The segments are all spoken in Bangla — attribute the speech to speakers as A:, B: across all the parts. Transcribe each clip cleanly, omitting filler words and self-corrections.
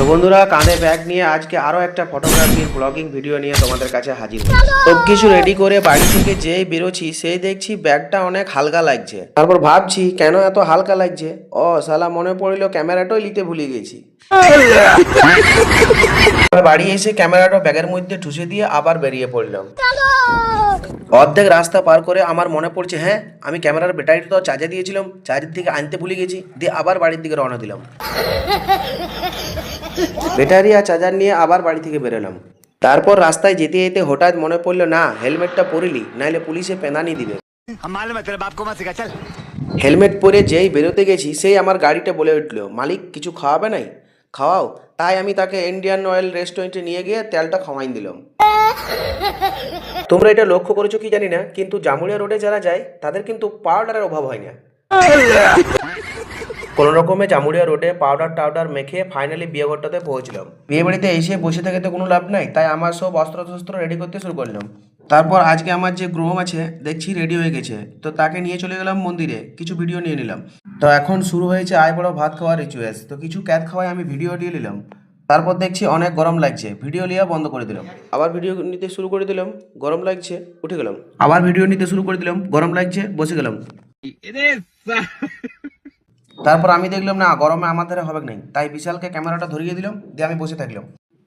A: বন্ধুরা, কাঁধে ব্যাগ নিয়ে আজকে আরো একটা ফটোগ্রাফির ব্লগিং ভিডিও নিয়ে তোমাদের কাছে হাজির হয়েছি। সব কিছু রেডি করে বাড়ি থেকে যেই বেরোচ্ছি সেই দেখছি ব্যাগটা অনেক হালকা লাগছে। তারপর ভাবছি কেন এত হালকা লাগছে। ও শালা, মনে পড়লো ক্যামেরাটাই নিতে ভুলে গেছি। বাড়ি এসে ক্যামেরাটা ব্যাগের মধ্যে ঠুসে দিয়ে আবার বেরিয়ে পড়লাম। অর্ধেক রাস্তা পার করে আমার মনে পড়ছে, হ্যাঁ আমি ক্যামেরার ব্যাটারিটা তো চার্জে দিয়েছিলাম, চার্জের দিকে আনতে ভুলে গেছি। দিয়ে আবার বাড়ির দিকে রওনা দিলাম। ব্যাটারি আর চার্জার নিয়ে আবার বাড়ি থেকে বেরোলাম। তারপর রাস্তায় যেতে যেতে হঠাৎ মনে পড়লো, না হেলমেটটা পরিলি, নাইলে পুলিশে পেনানি দিবে। হেলমেট পরে যেই বেরোতে গেছি সেই আমার গাড়িটা বলে উঠলো, মালিক কিছু খাওয়াবে নাই? খাওয়াও। তাই আমি তাকে ইন্ডিয়ান অয়েল রেস্টুরেন্টে নিয়ে গিয়ে তেলটা খাওয়াই দিলাম। তোমরা এটা লক্ষ্য করেছো কি জানি না, কিন্তু জামুড়িয়া রোডে যারা যায় তাদের কিন্তু পাউডারের অভাব হয় না। কোন রকমে জামুড়িয়া রোডে পাউডার টাউডার মেখে ফাইনালি বিয়ে ঘরটাতে পৌঁছলাম। বিয়ে বাড়িতে এসে বসে থেকে তো কোনো লাভ নাই, তাই আমার সব অস্ত্র শস্ত্র রেডি করতে শুরু করলাম। তারপর আজকে আমার যে গ্রোম আছে দেখছি রেডি হয়ে গেছে, তো তাকে নিয়ে চলে গেলাম মন্দিরে, কিছু ভিডিও নিয়ে নিলাম। তো এখন শুরু হয়েছে আয় বড় ভাত খাওয়ার রিচুয়ালস। তো কিছু ক্যাট খাওয়াই আমি ভিডিও দিয়ে নিলাম। তারপর দেখছি অনেক গরম লাগছে, ভিডিও লিয়া বন্ধ করে দিলাম। আবার ভিডিও নিতে শুরু করে দিলাম, গরম লাগছে, উঠে গেলাম। আবার ভিডিও নিতে শুরু করে দিলাম, গরম লাগছে, বসে গেলাম। তারপর আমি দেখলাম না, গরমে আমার দ্বারা হবে নাই, তাই বিশালকে ক্যামেরাটা ধরিয়ে দিলাম, দিয়ে আমি বসে থাকলাম।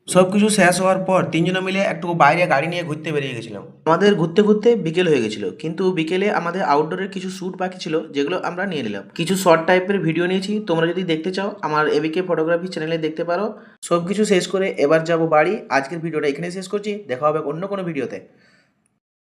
A: সব কিছু শেষ হওয়ার পর তিনজনে মিলে একটু বাইরে গাড়ি নিয়ে ঘুরতে বেরিয়ে গেছিলাম। আমাদের ঘুরতে ঘুরতে বিকেল হয়ে গেছিল, কিন্তু বিকেলে আমাদের আউটডোরের কিছু শ্যুট বাকি ছিল, যেগুলো আমরা নিয়ে নিলাম। কিছু শর্ট টাইপের ভিডিও নিয়েছি, তোমরা যদি দেখতে চাও আমার এবিকে ফটোগ্রাফি চ্যানেলে দেখতে পারো। সব কিছু শেষ করে এবার যাব বাড়ি। আজকের ভিডিওটা এখানে শেষ করছি, দেখা হবে অন্য কোনো ভিডিওতে।